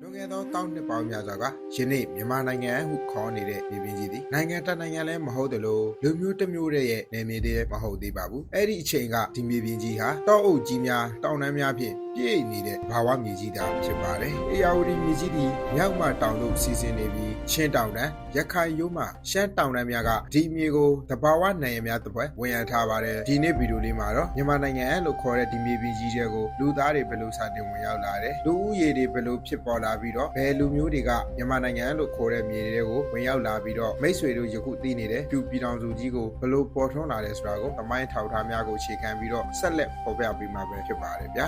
လွန်ခဲ့သောတောင်းနှစ်ပေါင်းများစွာကယနေ့မြန်မာနိုင်ငံဟုခေါ်နေတဲ့ပြည်ပင်းကြီးသည်နိုင်ငံတနိုင်ငံလည်းမဟုတ်သလိုလူမျိုးတစ်မျိုးတည်းရဲ့နယ်မြေတည်းမဟုတ်သေးပါဘူးအဲ့ဒီအချိန်ကဒီမြေပြင်ကြီးဟာတောအုပ်ကြီးများတောင်တန်းများဖြင့်ပြည့်နေတဲ့ဘာဝမြေကြီးသာဖြစ်ပါတယ်အေယာဝတီမြေကြီးသည်မြောက်မှတောင်သို့စီစဉ်နေပြီးချင်းတောင်တန်းရခိုင်ရိုးမှရှမ်းတောင်တန်းများကဒီမြေကိုတဘာဝနိုင်ငံများတစ်ပွဲဝင်ရထားပါတယ်ဒီနေ့ဗီဒီယိုလေးမှာတော့မြန်မာနိုင်ငံလို့ခေါ်တဲ့ဒီမြေပြင်ကြီးတွေကိုလူသားတွေဘယ်လိုစတင်ဝင်ရောက်လာတယ်လူဦးရေတွေဘယ်လိုဖြစ်ပေါ်လာပြီးတော့ဘယ်လူမျိုးတွေကမြန်မာနိုင်ငံလို့ခေါ်တဲ့မြေတွေကိုဝင်ရောက်လာပြီးတော့မိတ်ဆွေတို့ယခုသိနေတဲ့ပြည်ထောင်စုကြီးကိုဘယ်လိုပေါ်ထွန်းလာလဲဆိုတာကိုသမိုင်းထောက်ထားများကိုအခြေခံပြီးတော့ဆက်လက်ဖော်ပြပေးမှာပဲဖြစ်ပါတယ်ဗျာ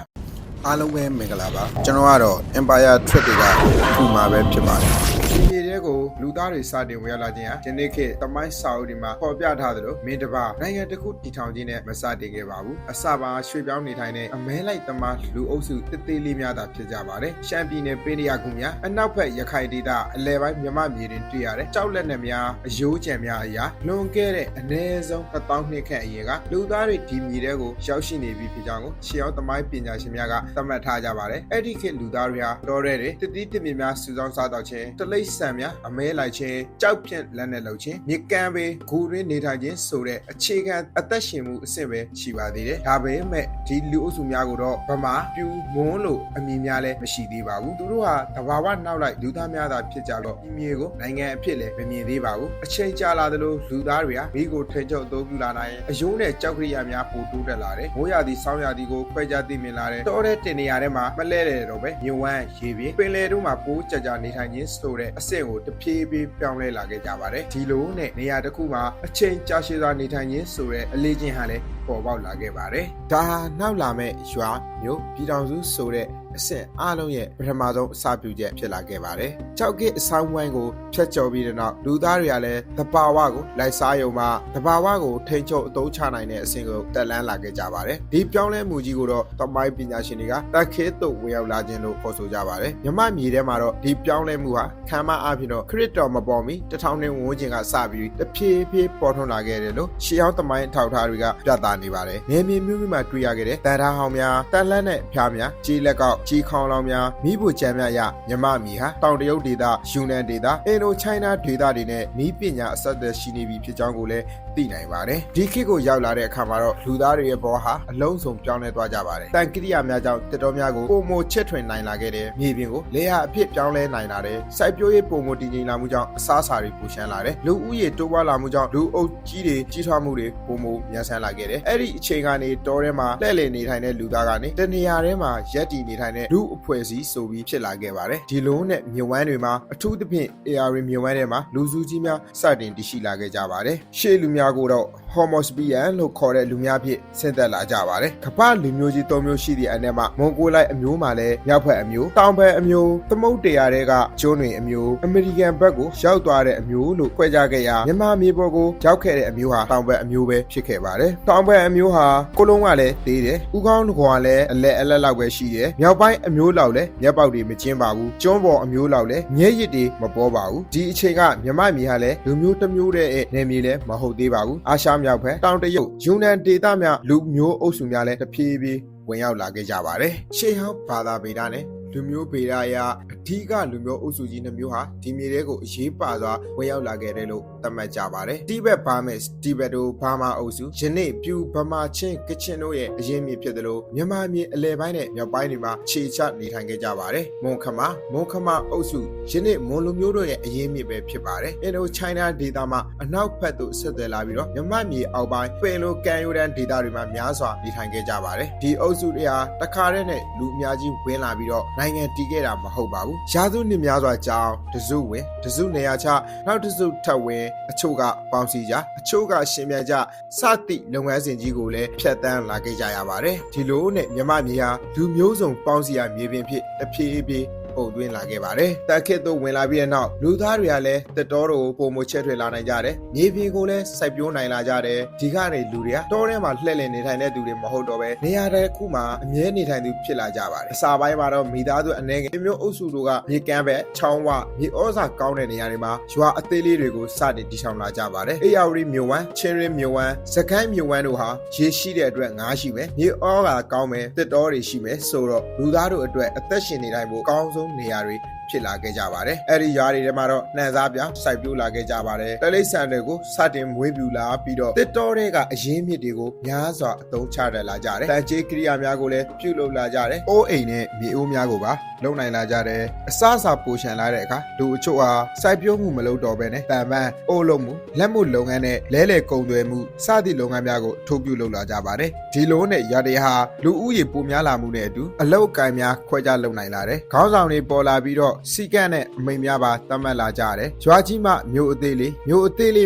အားလုံးပဲမင်္ဂလာပါကျွန်တော်ကတော့ Empire Trip တွေကခုမှာပဲဖြစ်ပါတယ်ဒီမြေတွေကိုလူသားတွေစတင်ဝင်ရောက်လာခြင်းဟာဒီနေ့ခေတ်သမိုင်းစာအုပ်တွေမှာပေါ်ပြထားသလိုမင်းတစ်ပါးနိုင်ငံတစ်ခုတည်ထောင်ခြင်းနဲ့မစတင်ခဲ့ပါဘူးအစပါရွှေပြောင်းနေထိုင်တဲ့အမဲလိုက်သမားလူအုပ်စုတစ်သေးလေးများသာဖြစ်ကြပါတယ်ရှမ်းပြည်နယ်ပေးရကူများအနောက်ဘက်ရခိုင်ဒေသအလဲပိုင်းမြန်မာမြေတွင်တွေ့ရတဲ့ကြောက်လက်နက်များအယိုးကြံများအရာလွန်ခဲ့တဲ့အနည်းဆုံး1000နှစ်ခန့်အရင်ကလူသားတွေဒီမြေတွေကိုရောက်ရှိနေပြီဖြစ်ကြောင်းကိုရှေးအောင်သမိုင်းပညာရှင်များကသတ်မှတ်ထားကြပါတယ်အဲ့ဒီခေတ်လူသားတွေဟာတော်ရဲတွေတတိတမင်များစုဆောင်းစားတော့ခြင်းတလိษံများအမဲလိုက်ခြင်းကြောက်ဖြင့်လက်နဲ့လှုပ်ခြင်းမြေကမ်းပေဂူရင်းနေထိုင်ခြင်းဆိုတဲ့အခြေခံအသက်ရှင်မှုအဆင့်ပဲရှိပါသေးတယ်ဒါပေမဲ့ဒီလူအုပ်စုများကိုတော့ဗမာပြူမွန်းလို့အမည်များလည်းမရှိသေးပါဘူးသူတို့ဟာတဘာဝနောက်လိုက်လူသားများသာဖြစ်ကြတော့ဒီမြေကိုနိုင်ငံအဖြစ်လည်းမမြင်သေးပါဘူးအချိန်ကြာလာသလိုလူသားတွေဟာမိကိုထိန်ချုပ်အသုံးပြုလာနိုင်အယိုးနဲ့ကြောက်ကရိယာများပိုတိုးတက်လာတယ်မိုးရာသီဆောင်းရာသီကိုခွဲခြားသိမြင်လာတယ်တော်တဲ့တင်နေရာထဲမှာမလဲတယ်တော့ပဲမြဝန်းရေပြင်ပင်လယ်တို့မှာပိုးကြကြနေထိုင်ခြင်းဆိုတဲ့အဆင့်ကိုတဖြည်းဖြည်းပြောင်းလဲလာခဲ့ကြပါတယ်ဒီလိုနဲ့နေရာတစ်ခုမှာအချိန်ကြာရှည်စွာနေထိုင်ခြင်းဆိုတဲ့အလေးချင်းဟာလည်းပေါ်ပေါက်လာခဲ့ပါတယ်ဒါဟာနောက်လာမဲ့ရွာမျိုးပြည်ထောင်စုဆိုတဲ့အဆင့်အားလုံးရဲ့ပထမဆုံးအစပြုချက်ဖြစ်လာခဲ့ပါတယ်။ကြောက်ကိအဆောင်ဝိုင်းကိုဖျက်ကျော်ပြီးတဲ့နောက်လူသားတွေကလည်းတဘာဝကိုလိုက်စားရုံမှာတဘာဝကိုထိန်းချုပ်အသုံးချနိုင်တဲ့အဆင့်ကိုတက်လှမ်းလာခဲ့ကြပါတယ်။ဒီပြောင်းလဲမှုကြီးကိုတော့သမိုင်းပညာရှင်တွေကတက်ခဲတုတ်ဝင်ရောက်လာခြင်းလို့ခေါ်ဆိုကြပါတယ်။မြမမြေထဲမှာတော့ဒီပြောင်းလဲမှုဟာခံမအားဖြင့်တော့ခရစ်တော်မပေါ်မီ1000နှစ်ဝန်းကျင်ကစပြီးတဖြည်းဖြည်းပေါ်ထွန်းလာခဲ့တယ်လို့ရှေးအောင်သမိုင်းအထောက်အထားတွေကပြသနေပါတယ်။နေမြေမျိုးမျိုးမှာတွေ့ရခဲ့တဲ့တန်ထားဟောင်းများတက်လှမ်းတဲ့ဖျားများကြီးလက်ကောက်ကြီးခေါင်လောင်များမိဖို့ကြံများရမြမမီဟာတောင်တရုတ်ဒေသယူနန်ဒေသအင်ဒိုချိုင်းနာဒေသတွေနဲ့နီးပညာအဆက်အသွယ်ရှိနေပြီဖြစ်ကြောင်းကိုလည်းသိနိုင်ပါတယ်ဒီခေတ်ကိုရောက်လာတဲ့အခါမှာတော့လူသားတွေရဲ့ဘောဟာအလုံးစုံပြောင်းလဲသွားကြပါတယ်တန်ကိရိယာများကြောင့်တက်တော်များကိုပုံမချစ်ထွင်နိုင်လာခဲ့တဲ့မြေပြင်ကိုလေယာအဖြစ်ပြောင်းလဲနိုင်လာတဲ့စိုက်ပျိုးရေးပုံမတည်ငြိမ်လာမှုကြောင့်အစားအစာတွေပူရှမ်းလာတယ်လူဦးရေတိုးပွားလာမှုကြောင့်လူအုပ်ကြီးတွေကြီးထွားမှုတွေပုံမမြန်ဆန်လာခဲ့တယ်အဲ့ဒီအချိန်ကနေတောထဲမှာလှည့်လည်နေထိုင်တဲ့လူသားကနေတနေရာထဲမှာရက်တည်နေထိုင်တဲ့လူအဖွဲ့အစည်းဆိုပြီးဖြစ်လာခဲ့ပါတယ်ဒီလိုနဲ့မြဝန်းတွေမှာအထူးသဖြင့် AR မြဝန်းတွေမှာလူစုကြီးများစတင်တည်ရှိလာခဲ့ကြပါတယ်ရှေးလူများကိုတော့ Homo sapien လို့ခေါ်တဲ့လူများဖြစ်ဆင့်သက်လာကြပါတယ်ကမ္ဘာလူမျိုးကြီး၃မျိုးရှိသည့်အနေမှာမွန်ဂိုလိုက်အမျိုးမှာလည်းမြောက်ဘက်အမျိုးတောင်ဘက်အမျိုးသမုတ်တရားတွေကကျွန်းတွေအမျိုးအမေရိကန်ဘက်ကိုရောက်သွားတဲ့အမျိုးလို့ခွဲခြားခဲ့ရာမြန်မာမြေပေါ်ကိုရောက်ခဲ့တဲ့အမျိုးဟာတောင်ဘက်အမျိုးပဲဖြစ်ခဲ့ပါတယ်တောင်ဘက်အမျိုးဟာကိုလုံးကလည်းသေးတယ်ဥကောင်းတစ်ခွာလည်းအလက်လောက်ပဲရှိတယ်မြောက်ပိုင်းအမျိုးလောက်လည်းမျက်ပေါက်တွေမကျင်းပါဘူးကျွန်းပေါ်အမျိုးလောက်လည်းမျက်ရည်တွေမပေါ်ပါဘူးဒီအချိန်ကမြမမြေဟာလည်းလူမျိုးတစ်မျိုးတည်းရဲ့နယ်မြေလည်းမဟုတ်သေးပါဘူးအာရှမြောက်ဘက်တောင်တရုတ်ယူနန်ဒေသများလူမျိုးအုပ်စုများလည်းတဖြည်းဖြည်းဝင်ရောက်လာခဲ့ကြပါတယ်ရှေးဟောင်းဘာသာဗေဒနဲ့လူမျိုးဗေဒအရအဓိကလူမျိုးအုပ်စုကြီးနှမျိုးဟာဒီမြေတွေကိုအရေးပါစွာဝင်ရောက်လာခဲ့တယ်လို့သတ်မှတ်ကြပါတယ်တိဘက်ဘာမက်တိဘက်တို့ဘာမာအုပ်စုယနေ့ပြူဗမာချင်းကချင်တို့ရဲ့အရင်းမြစ်ဖြစ်တယ်လို့မြန်မာမြေအလဲပိုင်းနဲ့မြောက်ပိုင်းတွေမှာခြေချနေထိုင်ခဲ့ကြပါတယ်မွန်ခမအုပ်စုယနေ့မွန်လူမျိုးတို့ရဲ့အရင်းမြစ်ပဲဖြစ်ပါတယ်အင်ဒိုချိုင်းနာဒေသမှာအနောက်ဘက်သို့ဆက်သွယ်လာပြီးတော့မြမမြေအောက်ပိုင်းပင်လိုကန်ယိုဒန်ဒေသတွေမှာများစွာနေထိုင်ခဲ့ကြပါတယ်ဒီအုပ်စုတွေဟာတခါတည်းနဲ့လူအများကြီးဝင်လာပြီးတော့နိုင်ငံတည်ခဲ့တာမဟုတ်ပါဘူးရာစုနှစ်များစွာကြာအောင်တစုဝင်တစုနေရာချနောက်တစုထပ်ဝင်အချို့ကပေါင်းစည်းကြအချို့ကရှင်ပြန်ကြစသည့်လုပ်ငန်းစဉ်ကြီးကိုလည်းဖျက်ဆီးလာခဲ့ကြရပါတယ်ဒီလိုနဲ့မြမမြေဟာလူမျိုးစုံပေါင်းစည်းရမြေပြင်ဖြစ်တဖြည်းဖြည်းပုံသွင်းလာခဲ့ပါတယ်။တက်ခေတ်သို့ဝင်လာပြီးတဲ့နောက်လူသားတွေကလည်းတက်တော်တို့ပုံမချဲထွေလာနိုင်ကြတယ်။မြေပြင်ကိုလည်းစိုက်ပျိုးနိုင်လာကြတယ်။ဒီကနေလူတွေကတောထဲမှာလှည့်လည်နေထိုင်တဲ့သူတွေမဟုတ်တော့ပဲနေရာတစ်ခုမှာအမြဲနေထိုင်သူဖြစ်လာကြပါတယ်။အစာပိုင်းမှာတော့မိသားစုအနေငယ်မျိုးအုပ်စုတို့ကမြေကမ်းဘက်ချောင်းဝမြေဩဇာကောင်းတဲ့နေရာတွေမှာရွာအသေးလေးတွေကိုစတင်တည်ထောင်လာကြပါတယ်။အေယာဝတီမြို့ဝမ်းချင်းရင်းမြို့ဝမ်းစကိုင်းမြို့ဝမ်းတို့ဟာရေရှိတဲ့အတွက်ငါးရှိမယ်။မြေဩဇာကောင်းမယ်တက်တော်တွေရှိမယ်ဆိုတော့လူသားတို့အတွက်အသက်ရှင်နေတိုင်းဖို့အကောင်းဆုံး ဆုံးနေရာတွေဖြစ်လာခဲ့ကြပါတယ်။အဲ့ဒီရွာတွေထဲမှာတော့နှံစားပြောင်းစိုက်ပျိုးလာခဲ့ကြပါတယ်။တိရစ္ဆာန်တွေကိုစတင်မွေးမြူလာပြီးတော့တစ်တော်တွေကအရင်းမြစ်တွေကိုများစွာအသုံးချရလာကြတယ်။တန်ကြေးကိရိယာများကိုလည်းပြုလုပ်လာကြတယ်။အိုးအိမ်နဲ့မြေအိုးများကိုပါလုံနိုင်လာကြတယ်။အစအစာပိုရှန်လာတဲ့အခါလူအချို့ဟာစိုက်ပျိုးမှုမလုပ်တော့ဘဲနဲ့တန်ပန်းအိုးလုံးမှုလက်မှုလုပ်ငန်းနဲ့လဲလှယ်ကုန်သွယ်မှုစသည့်လုပ်ငန်းများကိုအထူးပြုလုပ်လာကြပါတယ်။ဒီလိုနဲ့ရွာတွေဟာလူဦးရေပိုများလာမှုနဲ့အတူအလောက်ကိုင်းများခွဲခြားလုပ်နိုင်လာတယ်။ခေါင်းဆောင်တွေပေါ်လာပြီးတော့စီကန့်နဲ့အမိန်များပါသတ်မှတ်လာကြတယ်။ရွာကြီးမှမြို့အသေးလေးမြို့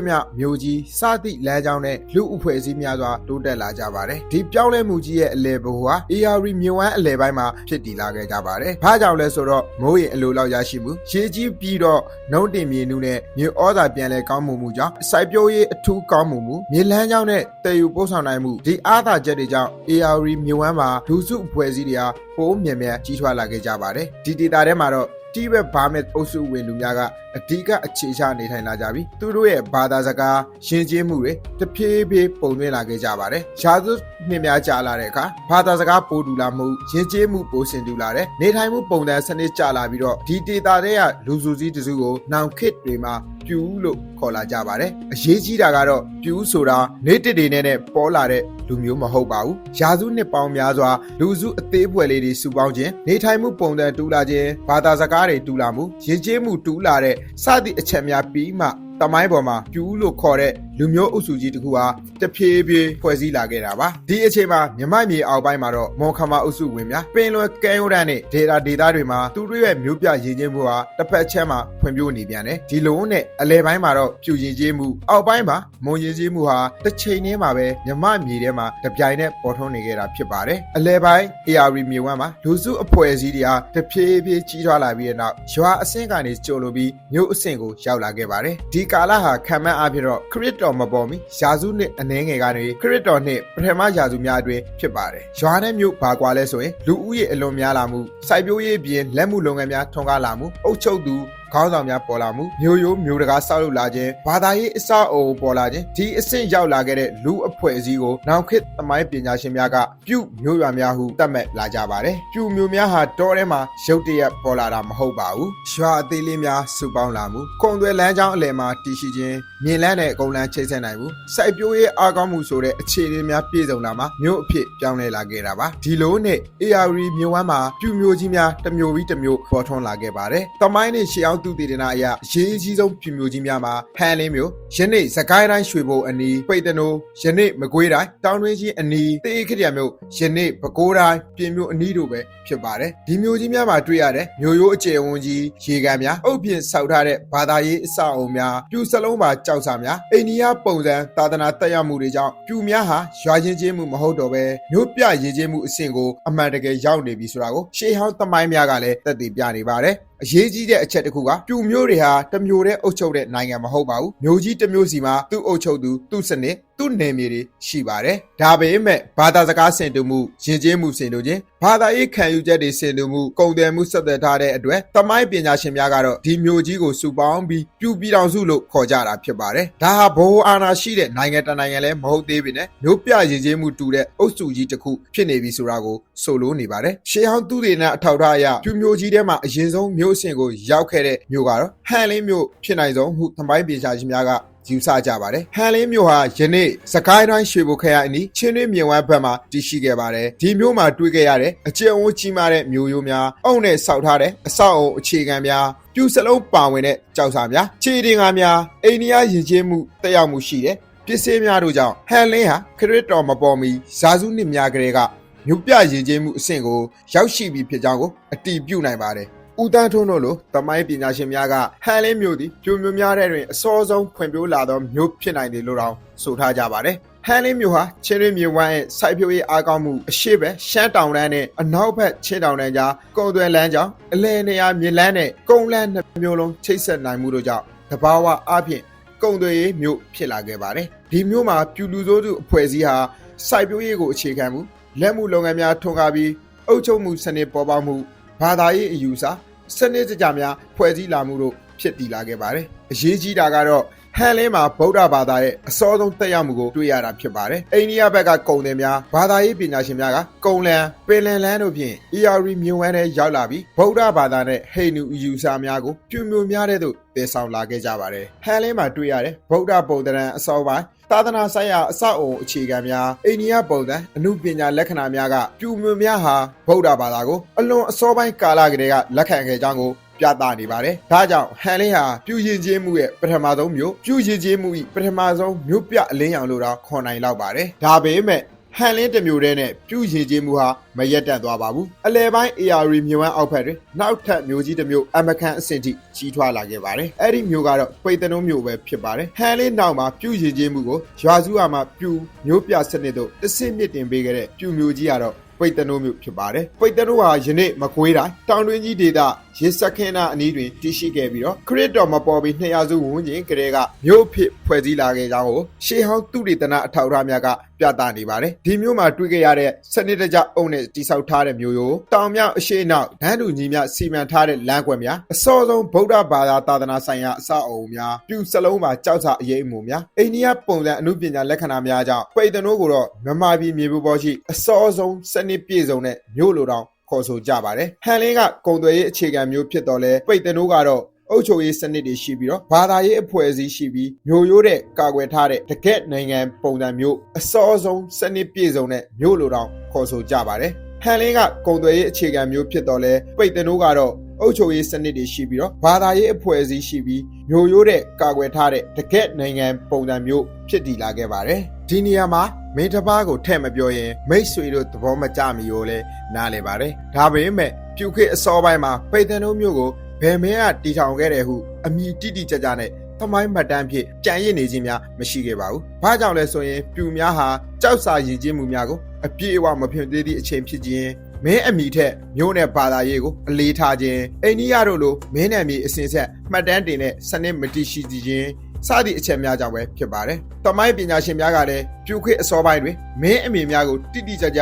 မှမြို့ကြီးစသည့်လမ်းကြောင်းနဲ့လူအဖွဲ့အစည်းများစွာတိုးတက်လာကြပါတယ်။ဒီပြောင်းလဲမှုကြီးရဲ့အလယ်ဘဝဟာ AR မြဝန်းအလယ်ပိုင်းမှာဖြစ်တည်လာခဲ့ကြပါတယ်။ဘာကြောင့်လဲဆိုတော့မိုးရေအလိုလောက်ရရှိမှုရေကြီးပြီးတော့နှုံးတင်မြေနုနဲ့မြေဩဇာပြန်လဲကောင်းမှုကြောင့်စိုက်ပျိုးရေးအထူးကောင်းမှုမြေလမ်းကြောင်းနဲ့တည်ယူပို့ဆောင်နိုင်မှုဒီအားသာချက်တွေကြောင့် AR မြဝန်းမှာလူစုအဖွဲ့အစည်းတွေကပိုးမြန်မြန်ကြီးထွားလာခဲ့ကြပါတယ်။ဒီဒေတာထဲမှာတော့တိဘက်ဘာမက်အုပ်စုဝင်လူများကအဓိကအခြေချနေထိုင်လာကြပြီးသူတို့ရဲ့ဘာသာစကားရှင်းကျင်းမှုတွေတဖြည်းဖြည်းပုံသွင်းလာခဲ့ကြပါတယ်။ရာစုနှစ်များကြာလာတဲ့အခါဘာသာစကားပိုတူလာမှုရှင်းကျင်းမှုပိုဆင်တူလာတဲ့နေထိုင်မှုပုံစံစနစ်ကြာလာပြီးတော့ဒီဒေတာတွေကလူစုစည်းတစုကိုနောင်ခေတ်တွေမှာပြူလို့ခေါ်လာကြပါတယ်။အရေးကြီးတာကတော့ပြူဆိုတာနေတစ်တွေနဲ့ပေါ်လာတဲ့လူမျိုးမဟုတ်ပါဘူး။ရာစုနှစ်ပေါင်းများစွာလူစုအသေးပွဲလေးတွေစုပေါင်းခြင်းနေထိုင်မှုပုံစံတူလာခြင်းဘာသာစကားတွေတူလာမှုယဉ်ကျေးမှုတူလာတဲ့စသည့်အချက်များပြီးမှတမိုင်းပေါ်မှာပြူလို့ခေါ်တဲ့လူမျိုးအုပ်စုကြီးတစ်ခုဟာတဖြည်းဖြည်းဖွဲ့စည်းလာခဲ့တာပါဒီအချိန်မှာမြမမြေအောက်ပိုင်းမှာတော့မော်ခမာအုပ်စုဝင်များပင်လွယ်ကဲရိုးတန်းနဲ့ဒေတာတွေမှာသူတို့ရဲ့မျိုးပြရည်ချင်းမှုဟာတစ်ဖက်ချမ်းမှာဖွံ့ဖြိုးနေပြန်တယ်ဒီလိုနဲ့အလဲပိုင်းမှာတော့ပြူရည်ချင်းမှုအောက်ပိုင်းမှာမုံရည်ချင်းမှုဟာတစ်ချိန်တည်းမှာပဲမြမမြေထဲမှာတပြိုင်နက်ပေါ်ထွန်းနေခဲ့တာဖြစ်ပါတယ်အလဲပိုင်း AR မြေဝမ်းမှာလူစုအဖွဲ့အစည်းတွေဟာတဖြည်းဖြည်းကြီးထွားလာပြီးတဲ့နောက်ရွာအဆင့်ကနေကျိုးလို့ပြီးမြို့အဆင့်ကိုရောက်လာခဲ့ပါတယ်ဒီကာလဟာခံမှန်းအားဖြင့်တော့ခရစ်တော်မပေါ်မီရာစုနှစ်အနည်းငယ်ကနေခရစ်တော်နှစ်ပထမရာစုများအတွင်းဖြစ်ပါတယ်ရွာနဲ့မြို့ဘာကွာလဲဆိုရင်လူဦးရေအလွန်များလာမှုစိုက်ပျိုးရေးပြင်လက်မှုလုပ်ငန်းများထွန်းကားလာမှုအုပ်ချုပ်သူခေါင်းဆောင်များပေါ်လာမှုမျိုးရိုးမျိုးတကားဆောက်လုပ်လာခြင်းဘာသာရေးအစအအုံပေါ်လာခြင်းဒီအဆင့်ရောက်လာခဲ့တဲ့လူအဖွဲ့အစည်းကိုနောက်ခေတ်သမိုင်းပညာရှင်များကပြုမျိုးရွာများဟုသတ်မှတ်လာကြပါတယ်ပြုမျိုးများဟာတောထဲမှာရုတ်တရက်ပေါ်လာတာမဟုတ်ပါဘူးရွာအသေးလေးများစုပေါင်းလာမှုကုံသွဲလမ်းကြောင်းအလယ်မှာတည်ရှိခြင်းမြင်လန်းတဲ့ကုန်းလန်းချိတ်ဆက်နိုင်မှုစိုက်ပျိုးရေးအားကောင်းမှုဆိုတဲ့အခြေအနေများပြည့်စုံလာမှာမျိုးအဖြစ်ပြောင်းလဲလာခဲ့တာပါဒီလိုနဲ့ AR မျိုးဝမ်းမှာပြုမျိုးကြီးများတစ်မျိုးပြီးတစ်မျိုးပေါ်ထွန်းလာခဲ့ပါတယ်သမိုင်းနဲ့ရှေးအောင်သူတည်တဲ့နာအရာအရေးကြီးဆုံးပြုမျိုးကြီးများမှာဟန်လင်းမျိုးယနေ့စကိုင်းတိုင်းရွှေဘိုအနီးပိတ်တနိုးယနေ့မကွေးတိုင်းတောင်တွင်းကြီးအနီးတေးခရမျိုးယနေ့ပဲခူးတိုင်းပြင်မျိုးအနီးတို့ပဲဖြစ်ပါတယ်ဒီမျိုးကြီးများမှာတွေ့ရတဲ့မျိုးရိုးအခြေအဝန်းကြီးရေကန်များအုပ်ပြင်ဆောက်ထားတဲ့ဘာသာရေးအဆောက်အအုံများပြူစလုံးမှာကြောက်စာများအိန္ဒိယပုံစံသာသနာတက်ရောက်မှုတွေကြောင့်ပြူများဟာရွာချင်းချင်းမှုမဟုတ်တော့ပဲမျိုးပြရည်ချင်းမှုအဆင့်ကိုအမှန်တကယ်ရောက်နေပြီဆိုတာကိုရှေးဟောင်းသမိုင်းများကလည်းသက်သေပြနေပါတယ်အရေးကြီးတဲ့အချက်တစ်ခုကပြူမျိုးတွေဟာတစ်မျိုးတည်းအုပ်ချုပ်တဲ့နိုင်ငံမဟုတ်ပါဘူးမျိုးကြီးတစ်မျိုးစီမှာသူ့အုပ်ချုပ်သူသူ့စနစ်သူ့နယ်မြေတွေရှိပါတယ်ဒါပေမဲ့ဘာသာစကားဆင်တူမှုယဉ်ကျေးမှုဆင်တူခြင်းဘာသာရေးခံယူချက်တွေဆင်တူမှုကုန်သွယ်မှုဆက်သွယ်ထားတဲ့အတွက်သမိုင်းပညာရှင်များကတော့ဒီမျိုးကြီးကိုစုပေါင်းပြီးပြူပြည်တော်စုလို့ခေါ်ကြတာဖြစ်ပါတယ်ဒါဟာဘိုးအာဏာရှိတဲ့နိုင်ငံတနိုင်ငံလည်းမဟုတ်သေးပေနဲ့မျိုးပြယဉ်ကျေးမှုတူတဲ့အုပ်စုကြီးတစ်ခုဖြစ်နေပြီဆိုတာကိုဆိုလိုနေပါတယ်ရှေးဟောင်းသူတွေနဲ့အထောက်ထားအရပြူမျိုးကြီးထဲမှာအရင်ဆုံးမျိုးအဆင့်ကိုရောက်ခဲ့တဲ့မျိုးကတော့ဟန်လင်းမျိုးဖြစ်နိုင်ဆုံးဟုသမိုင်းပညာရှင်များကယူဆကြပါတယ်ဟန်လင်းမျိုးဟာယနေ့စကိုင်းတိုင်းရွှေဘိုခရိုင်အနီးချင်းတွင်းမြင်ဝမ်းဘက်မှာတည်ရှိခဲ့ပါတယ်ဒီမျိုးမှာတွေ့ခဲ့ရတဲ့အကျဉ်းဝန်းကြီးမားတဲ့မျိုးရိုးများအုံနဲ့ဆောက်ထားတဲ့အဆောက်အုံအခြေခံများပြူစလုံးပါဝင်တဲ့ကြောက်စာများခြေတင်ကားများအိန္ဒိယယဉ်ကျေးမှုတက်ရောက်မှုရှိတဲ့ပစ္စည်းများတို့ကြောင့်ဟန်လင်းဟာခရစ်တော်မပေါ်မီဇာစုနှစ်များကလေးကမြို့ပြရည်ကျေးမှုအဆင့်ကိုရောက်ရှိပြီဖြစ်ကြောင်းကိုအတည်ပြုနိုင်ပါတယ်ဦးတန်းထွန်းတို့လိုသမိုင်းပညာရှင်များကဟန်လင်းမျိုးသည်ပြိုမျိုးများတဲ့တွင်အစောဆုံးဖွံ့ဖြိုးလာသောမျိုးဖြစ်နိုင်တယ်လို့တောင်ဆိုထားကြပါတယ်ဟန်လင်းမျိုးဟာချင်းရင်းမြေဝမ်းရဲ့စိုက်ပျိုးရေးအားကောင်းမှုအရှိပဲရှမ်းတောင်တန်းနဲ့အနောက်ဘက်ချင်းတောင်တန်းကြားကုန်းသွယ်လမ်းကြောင်းအလဲနေရာမြေလမ်းနဲ့ကုန်းလမ်းနှစ်မျိုးလုံးချိတ်ဆက်နိုင်မှုတို့ကြောင့်တဘာဝအပြင်ကုန်းသွယ်ရေးမျိုးဖြစ်လာခဲ့ပါတယ်ဒီမျိုးမှာပြူလူစိုးစုအဖွဲ့အစည်းဟာစိုက်ပျိုးရေးကိုအခြေခံမှုလက်မှုလုပ်ငန်းများထွန်းကားပြီးအုပ်ချုပ်မှုစနစ်ပေါ်ပေါက်မှုဘာသာရေးအယူအဆစနစ်တကျများဖွဲ့စည်းလာမှုတို့ဖြစ်တည်လာခဲ့ပါတယ်အရေးကြီးတာကတော့ဟ ဟန်လင်းမှာဗုဒ္ဓဘာသာရဲ့အစောဆုံးတက်ရောက်မှုကိုတွေ့ရတာဖြစ်ပါတယ်အိန္ဒိယဘက်ကကုန်တယ်များဘာသာရေးပညာရှင်များကကုံလန်ပင်လယ်လန်းတို့ဖြင့် ERD မြို့ဝမ်းထဲရောက်လာပြီးဗုဒ္ဓဘာသာနဲ့ဟိန္ဒူအယူအဆများကိုပြည့်မျိုးများတဲ့သို့တည်ဆောင်လာခဲ့ကြပါတယ်ဟန်လင်းမှာတွေ့ရတဲ့ဗုဒ္ဓပုံသဏ္ဍာန်အစောပိုင်းသာသနာဆိုင်ရာအဆောက်အုံအခြေခံများအိန္ဒိယပုံစံအမှုပညာလက္ခဏာများကပြူမျိုးများဟာဗုဒ္ဓဘာသာကိုအလွန်အစောပိုင်းကာလကတည်းကလက်ခံခဲ့ကြောင်းကိုပြသနေပါတယ်။ဒါကြောင့်ဟန်လင်းဟာပြုရင်ချင်းမှုရဲ့ပထမဆုံးမျိုးပြုရင်ချင်းမှု၏ပထမဆုံးမျိုးပြအလင်းရောင်လို့တော့ခေါ်နိုင်လောက်ပါတယ်။ဒါပေမဲ့ဟန်လင်းတစ်မျိုးတည်းနဲ့ပြုရင်ချင်းမှုဟာမရက်တန့်သွားပါဘူး။အလဲပိုင်း AR မြို့ဝမ်းအောက်ဖက်တွင်နောက်ထပ်မျိုးကြီးတစ်မျိုးအမကန်အဆင့်ထိကြီးထွားလာခဲ့ပါတယ်။အဲ့ဒီမျိုးကတော့ပိတ်တနုံးမျိုးပဲဖြစ်ပါတယ်။ဟန်လင်းနောက်မှာပြုရင်ချင်းမှုကိုရွာစုဟာမှာပြုမျိုးပြစနစ်တို့တစ်ဆင့်မြင့်တင်ပေးခဲ့တဲ့ပြုမျိုးကြီးကတော့ပိတ်တနိုးမျိုးဖြစ်ပါတယ်ပိတ်တနိုးဟာယနေ့မကွေးတိုင်းတောင်တွင်းကြီးဒေသရေစက်ခင်းနာအနီးတွင်တည်ရှိခဲ့ပြီးတော့ခရစ်တော်မပေါ်ပြီး200စုဝန်းကျင်ကလေးကမြို့ဖြစ်ဖွဲ့စည်းလာခဲ့ကြောင်းကိုရှေးဟောင်းသုတေသနအထောက်အထားများကပြသနေပါတယ်ဒီမျိုးမှာတွေ့ခဲ့ရတဲ့စနစ်တကျအုပ်နဲ့တိဆောက်ထားတဲ့မျိုးရိုးတောင်မြောက်အရှေ့နောက်ဒန်းတူကြီးများစီမံထားတဲ့လမ်းကွက်များအစောဆုံးဗုဒ္ဓဘာသာသာသနာဆိုင်ရာအဆောက်အအုံများပြုစလုံးမှာကြောက်စာအရေးအမှုများအိန္ဒိယပုံစံအမှုပညာလက္ခဏာများကြောင့်ပိတ်တနိုးကိုတော့မြန်မာပြည်မြေပေါ်ရှိအစောဆုံးစနစ်ပြည့်စုံတဲ့မြို့လိုတောင်ခေါ်ဆိုကြပါတယ်ဟန်လင်းကကုံသွယ်ရေးအခြေခံမျိုးဖြစ်တော့လဲပိတ်တနိုးကတော့အုပ်ချုပ်ရေးစနစ်တွေရှိပြီးတော့ဘာသာရေးအဖွဲ့အစည်းရှိပြီးမျိုးရိုးတဲ့ကာကွယ်ထားတဲ့တကယ့်နိုင်ငံပုံစံမျိုးအစောဆုံးစနစ်ပြည့်စုံတဲ့မျိုးလိုတောင်ခေါ်ဆိုကြပါတယ်ဟန်လင်းကကုံသွယ်ရေးအခြေခံမျိုးဖြစ်တော့လဲပိတ်တနိုးကတော့အုပ်ချုပ်ရေးစနစ်တွေရှိပြီးတော့ဘာသာရေးအဖွဲ့အစည်းရှိပြီးမျိုးရိုးတဲ့ကာကွယ်ထားတဲ့တကယ့်နိုင်ငံပုံစံမျိုးဖြစ်တည်လာခဲ့ပါတယ်ဒီနေရာမှာမင်းတစ်ပါးကိုထဲ့မပြောရင်မိတ်ဆွေတို့သဘောမကျမီကိုလည်းနားလည်ပါတယ်ဒါပေမဲ့ပြုခေတ်အစောပိုင်းမှာပိတ်တနိုးမျိုးကိုဘယ်မင်းကတီထောင်ခဲ့တယ်ဟုအမည်တိတိကျကျနဲ့သမိုင်းမှတ်တမ်းဖြင့်ကြံရစ်နေခြင်းများမရှိခဲ့ပါဘူး။ဘာကြောင့်လဲဆိုရင်ပြူများဟာကြောက်စာရည်ချင်းမှုများကိုအပြည့်အဝမဖြစ်သေးသည့်အချိန်ဖြစ်ခြင်းမင်းအမိထက်မျိုးနဲ့ဘာသာရေးကိုအလေးထားခြင်းအိန္ဒိယတို့လိုမင်းနယ်မြေအစဉ်ဆက်မှတ်တမ်းတင်တဲ့စနစ်မတည်ရှိခြင်းစသည့်အချက်များကြောင့်ပဲဖြစ်ပါတယ်။သမိုင်းပညာရှင်များကလည်းပြူခေတ်အစောပိုင်းတွင်မင်းအမိများကိုတိတိကျကျ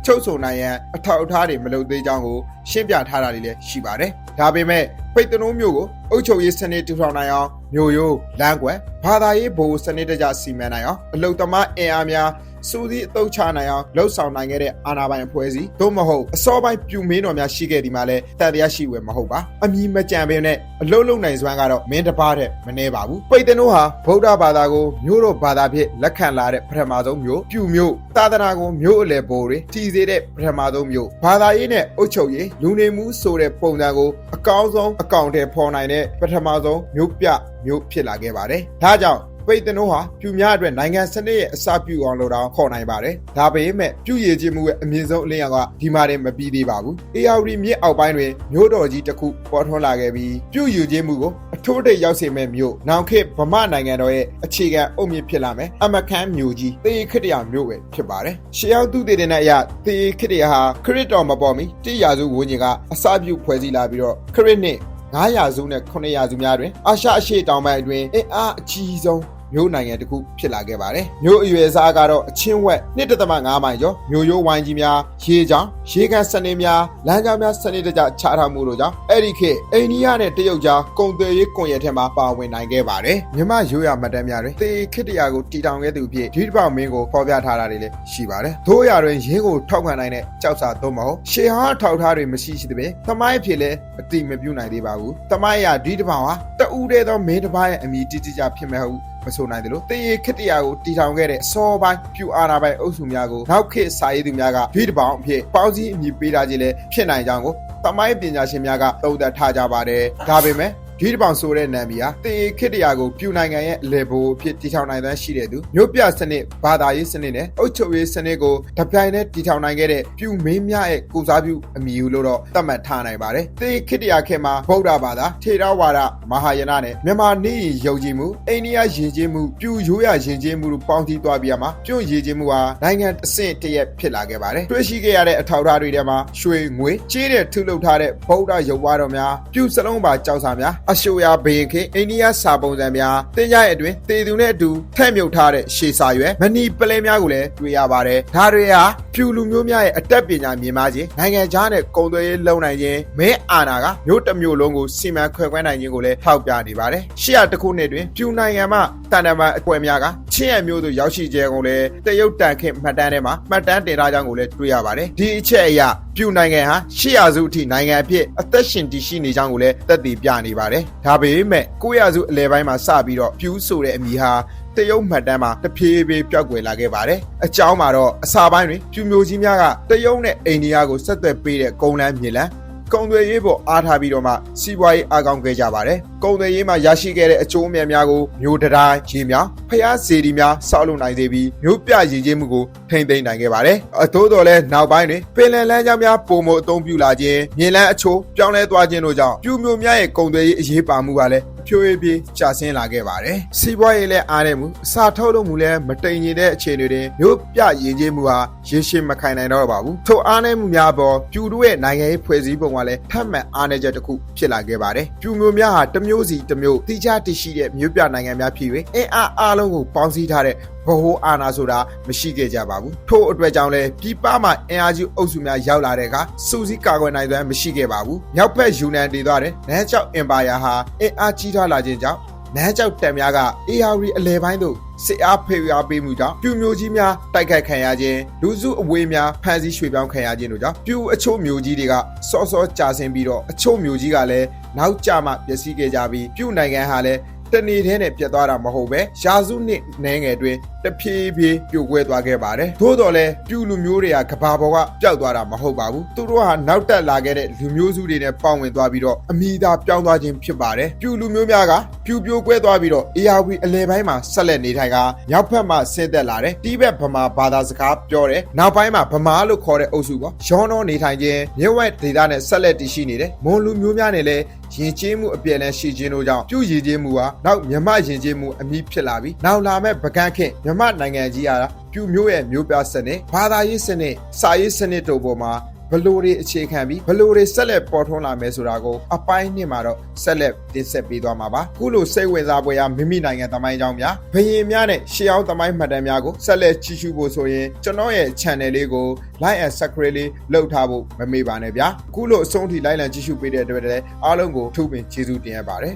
ချုပ်ဆိုနိုင်ရန်အထောက်အထားတွေမလုပ်သေးကြောင်းကိုရှင်းပြထားတာတွေလည်းရှိပါတယ်။ဒါပေမဲ့ပိတ်တနိုးမျိုးကိုအုပ်ချုပ်ရေးစနစ်ထူထောင်နိုင်အောင်မျိုးရိုးလမ်းကွယ်ဘာသာရေးဘိုးစနစ်တကျစီမံနိုင်အောင်အလုံသမားအင်အားများစူးစီးအသုတ်ချနိုင်အောင်လှုပ်ဆောင်နိုင်ခဲ့တဲ့အာဏာပိုင်အဖွဲ့အစည်းသို့မဟုတ်အစောပိုင်းပြူမင်းတော်များရှိခဲ့ဒီမှာလဲတန်တရားရှိဝယ်မဟုတ်ပါအမည်မကြံပင်နဲ့အလုတ်လုံနိုင်စွမ်းကတော့မင်းတစ်ပါးတဲ့မနှဲပါဘူးပိတ်တနိုးဟာဗုဒ္ဓဘာသာကိုမျိုးတော်ဘာသာဖြစ်လက်ခံလာတဲ့ပထမဆုံးမျိုးပြူမျိုးသာသနာကိုမျိုးအလယ်ဘိုးတွေတည်စေတဲ့ပထမဆုံးမျိုးဘာသာရေးနဲ့အုပ်ချုပ်ရေးလူနေမှုဆိုတဲ့ပုံစံကိုအကောင်းဆုံးအကောင့်ထဲပေါ်နိုင်တဲ့ပထမဆုံးမျိုးပြမျိုးဖြစ်လာခဲ့ပါတယ်ဒါကြောင့်ပိတ်တနိုးဟာပြူများအတွက်နိုင်ငံစနစ်ရဲ့အစပြုအောင်လို့တောင်ခေါ်နိုင်ပါတယ်။ဒါပေမဲ့ပြူရည်ချင်းမှုရဲ့အမြင့်ဆုံးအလင်းရောင်ကဒီမှာတည်းမပြီးသေးပါဘူး။ AR မြစ်အောက်ပိုင်းတွင်မျိုးတော်ကြီးတစ်ခုပေါ်ထွန်းလာခဲ့ပြီးပြူရည်ချင်းမှုကိုအထိုးထိပ်ရောက်စေမဲ့မျိုးနောင်ခေတ်ဗမာနိုင်ငံတော်ရဲ့အခြေခံအုတ်မြစ်ဖြစ်လာမယ်။အမခန်းမျိုးကြီးသေခရစ်ယာမျိုးပဲဖြစ်ပါတယ်။ရှေးဟောင်းသူတည်တဲ့အရာသေခရစ်ယာဟာခရစ်တော်မပေါ်မီတိရာစုဝန်းကျင်ကအစပြုဖွဲ့စည်းလာပြီးတော့ခရစ်နှစ်900စုနဲ့900စုများတွင်အာရှအရှေ့တောင်ပိုင်းအတွင်းအင်အားအကြီးဆုံးမျိုးနိုင်ငံတစ်ခုဖြစ်လာခဲ့ပါတယ်။မျိုးအရွယ်စားကတော့အချင်းဝက် 1.5 မိုင်ကျော်မျိုးရိုးဝိုင်းကြီးများရေကြောင်းရေကန်စနစ်များလမ်းကြောင်းများစနစ်တကျချထားမှုတို့ကြောင့်အဲ့ဒီခေတ်အိန္ဒိယနဲ့တရုတ်ကြားကုန်သွယ်ရေးကွန်ရက်ထဲမှာပါဝင်နိုင်ခဲ့ပါတယ်။မြမရိုးရမှတ်တမ်းများတွင်သေခေတ္တရာကိုတည်ထောင်ခဲ့သူဖြစ်ဒီတစ်ပေါက်မင်းကိုဖော်ပြထားတာတွေလည်းရှိပါတယ်။ထို့ရာတွင်ရင်းကိုထောက်ခံနိုင်တဲ့ကြောက်စာသုံးမဟုတ်ရှေးဟောင်းထောက်ထားတွေမရှိရှိသဖြင့်သမိုင်းဖြစ်လည်းအတိမပြုနိုင်သေးပါဘူး။သမိုင်းရဒီတစ်ပေါက်ဟာတဦးတည်းသောမင်းတစ်ပါးရဲ့အမည်တိကျဖြစ်မဲ့ဟုတ်မဆိုနိုင်တယ်လို့တေးရခစ်တရာကိုတီထောင်ခဲ့တဲ့အစောပိုင်းပြူအာနာပိုင်အုပ်စုများကိုနောက်ခေတ်စာရေးသူများကဒီတစ်ပေါင်အဖြစ်ပေါင်းစည်းအမည်ပေးထားခြင်းလည်းဖြစ်နိုင်ကြောင်းကိုသမိုင်းပညာရှင်များကသုံးသပ်ထားကြပါတယ်ဒါပေမဲ့ဒီတစ်ပေါင်ဆိုတဲ့နာမည်ဟာတေးခစ်တရာကိုပြူနိုင်ငံရဲ့အလယ်ဘိုးအဖြစ်တီထောင်နိုင်တဲ့ရှိတဲ့သူမြို့ပြစနစ်ဘာသာရေးစနစ်နဲ့အုပ်ချုပ်ရေးစနစ်ကိုတပြိုင်တည်းတီထောင်နိုင်ခဲ့တဲ့ပြူမင်းများရဲ့ကိုစားပြုအမည်လို့တော့သတ်မှတ်ထားနိုင်ပါတယ်တေးခစ်တရာခေတ်မှာဗုဒ္ဓဘာသာထေရဝါဒမဟာယာနနဲ့မြန်မာနေယုံကြည်မှုအိန္ဒိယယဉ်ကျေးမှုပြူရိုးရယဉ်ကျေးမှုတို့ပေါင်းစည်းသွားပြီးမှပြွန့်ယဉ်ကျေးမှုဟာနိုင်ငံအဆင့်တရက်ဖြစ်လာခဲ့ပါတယ်တွေ့ရှိခဲ့ရတဲ့အထောက်အထားတွေထဲမှာရွှေငွေကြေးတဲ့ထုလုပ်ထားတဲ့ဗုဒ္ဓရုပ်ဝါတော်များပြူစလုံးပါကြောက်စာများ အရှိုယာဘရင်ခေအိန္ဒိယစာပုံစံများတင်ကြရဲ့အတွင်းတေသူနဲ့အတူထက်မြုပ်ထားတဲ့ရှေစာရွယ်မနီပလဲများကိုလည်းတွေ့ရပါတယ်ဒါတွေဟာဖြူလူမျိုးများရဲ့အတတ်ပညာမြင်မာခြင်းနိုင်ငံခြားနဲ့ကုန်သွယ်ရေးလုပ်နိုင်ခြင်းမဲအာဏာကမြို့တစ်မြို့လုံးကိုစီမံခွဲခွဲနိုင်ခြင်းကိုလည်းထောက်ပြနေပါတယ်800တခုနှစ်တွင်ပြူနိုင်ငံမှာတန်တမန်အကွယ်များကချင်းရမျိုးသို့ရောက်ရှိခြင်းကိုလည်းတရုတ်တန်ခင်မှတ်တမ်းထဲမှာမှတ်တမ်းတင်ထားကြောင်းကိုလည်းတွေ့ရပါတယ်ဒီအချက်အရပြူနိုင်ငံဟာ800စုအထိနိုင်ငံအဖြစ်အသက်ရှင်တည်ရှိနေကြောင်းကိုလည်းသက်သေပြနေပါတယ်ဒါပေမဲ့900စုအလယ်ပိုင်းမှာစပြီးတော့ပြူဆိုတဲ့အမည်ဟာတရုတ်မှတ်တမ်းမှာတဖြည်းဖြည်းပျောက်ကွယ်လာခဲ့ပါတယ်။အကြောင်းမှာတော့အစာပိုင်းတွင်ပြူမျိုးကြီးများကတရုတ်နဲ့အိန္ဒိယကိုဆက်သွယ်ပေးတဲ့ကုန်းလမ်းမြေလမ်းကုန်သွယ်ရေးပေါ်အားထားပြီးတော့မှစီးပွားရေးအားကောင်းခဲ့ကြပါတယ်။ကုန်သွယ်ရေးမှာရရှိခဲ့တဲ့အကျိုးအမြတ်များကိုမျိုးတရားရေမြောင်းဖျားစေတီများဆောက်လုပ်နိုင်စေပြီးမျိုးပြရည်ကျင်းမှုကိုထိန်းသိမ်းနိုင်ခဲ့ပါတယ်။အသို့တော်လည်းနောက်ပိုင်းတွင်ပင်လယ်လမ်းကြောင်းများပုံမအသုံးပြုလာခြင်းမြေလမ်းအချို့ပြောင်းလဲသွားခြင်းတို့ကြောင့်ပြူမျိုးများရဲ့ကုန်သွယ်ရေးအရေးပါမှုကလည်းဖြိုးပြေးကျဆင်းလာခဲ့ပါတယ်။စီးပွားရေးလည်းအားနည်းမှုအစာထုတ်လုပ်မှုလည်းမတိမ်ငင်တဲ့အခြေအနေတွေမျိုးပြရည်ကျင်းမှုဟာရေရှည်မခိုင်နိုင်တော့ပါဘူး။ထိုအားနည်းမှုများပေါ်ပြူတို့ရဲ့နိုင်ငံရေးဖွဲ့စည်းပုံကလည်းထပ်မံအားနည်းချက်တစ်ခုဖြစ်လာခဲ့ပါတယ်။ပြူမျိုးများဟာတစ်မျိုးစီတစ်မျိုးတိကျတည်ရှိတဲ့မျိုးပြနိုင်ငံများဖြစ်၍အင်အားလုံးကိုပေါင်းစည်းထားတဲ့ဘဟိုအာဏာဆိုတာမရှိခဲ့ကြပါဘူးထို့အတွက်ကြောင့်လည်းပြည်ပမှာအင်အားကြီးအုပ်စုများရောက်လာတဲ့အခါစူးစီးကာကွယ်နိုင်စွမ်းမရှိခဲ့ပါဘူးမြောက်ဘက်ယူနန်ဒေသတဲ့နန်းကျောက်အင်ပါယာဟာအင်အားကြီးထွားလာခြင်းကြောင့်နန်းကျောက်တပ်များက ARV အလဲပိုင်းသို့စစ်အားဖေးအားပေးမှုကြောင့်ပြူမျိုးကြီးများတိုက်ခိုက်ခံရခြင်းလူစုအဝေးများဖမ်းဆီးရွှေ့ပြောင်းခံရခြင်းတို့ကြောင့်ပြူအချို့မျိုးကြီးတွေကစောစောကြာဆင်းပြီးတော့အချို့မျိုးကြီးကလည်းနောက်ကျမှပျက်စီးခဲ့ကြပြီးပြူနိုင်ငံဟာလည်းတနေ့တည်းနဲ့ပြတ်သွားတာမဟုတ်ပဲရာစုနှစ်နှဲငယ်တွင်တဖြည်းဖြည်းပြိုကွဲသွားခဲ့ပါတယ်သို့တော်လည်းပြူလူမျိုးတွေကကဘာပေါ်ကပျောက်သွားတာမဟုတ်ပါဘူးသူတို့ဟာနောက်တက်လာခဲ့တဲ့လူမျိုးစုတွေနဲ့ပေါင်းဝင်သွားပြီးတော့အမိသားပြောင်းသွားခြင်းဖြစ်ပါတယ်ပြူလူမျိုးများကပြူပြိုကွဲသွားပြီးတော့ ARV အလဲပိုင်းမှာဆက်လက်နေထိုင်ကမြောက်ဘက်မှာဆင်းသက်လာတယ်တိဘက်ဗမာဘာသာစကားပြောတယ်နောက်ပိုင်းမှာဗမာလို့ခေါ်တဲ့အုပ်စုပေါ့ရောနောနေထိုင်ခြင်းမြဝက်ဒေသနဲ့ဆက်လက်တည်ရှိနေတယ်မွန်လူမျိုးများနဲ့လည်းရင်ကျေးမှုအပြည့်နဲ့ရှိခြင်းတို့ကြောင့်ပြုရည်ကျေးမှုဟာနောက်မြမရင်ကျေးမှုအမိဖြစ်လာပြီးနောက်လာမဲ့ပကန်းခင်မြမနိုင်ငံကြီးဟာပြူမျိုးရဲ့မျိုးပြစနစ်ဘာသာရေးစနစ်စာရေးစနစ်တို့ပေါ်မှာဘလို့တွေအခြေခံပြီးဘလို့တွေဆက်လက်ပေါ်ထွန်းလာမယ်ဆိုတာကိုအပိုင်းနှစ်မှာတော့ဆက်လက်တင်ဆက်ပေးသွားမှာပါခုလိုစိတ်ဝင်စားဖွယ်ရာမိမိနိုင်ငံသမိုင်းကြောင်းများဘရင်များနဲ့ရှေးအောင်သမိုင်းမှတ်တမ်းများကိုဆက်လက်ကြည့်ရှုဖို့ဆိုရင်ကျွန်တော်ရဲ့ channel လေးကို like and subscribe လေးလုပ်ထားဖို့မမေ့ပါနဲ့ဗျာခုလိုအဆုံးထိ like and ကြည့်ရှုပေးတဲ့အတွက်လည်းအားလုံးကိုထူးပင်ကျေးဇူးတင်ရပါတယ်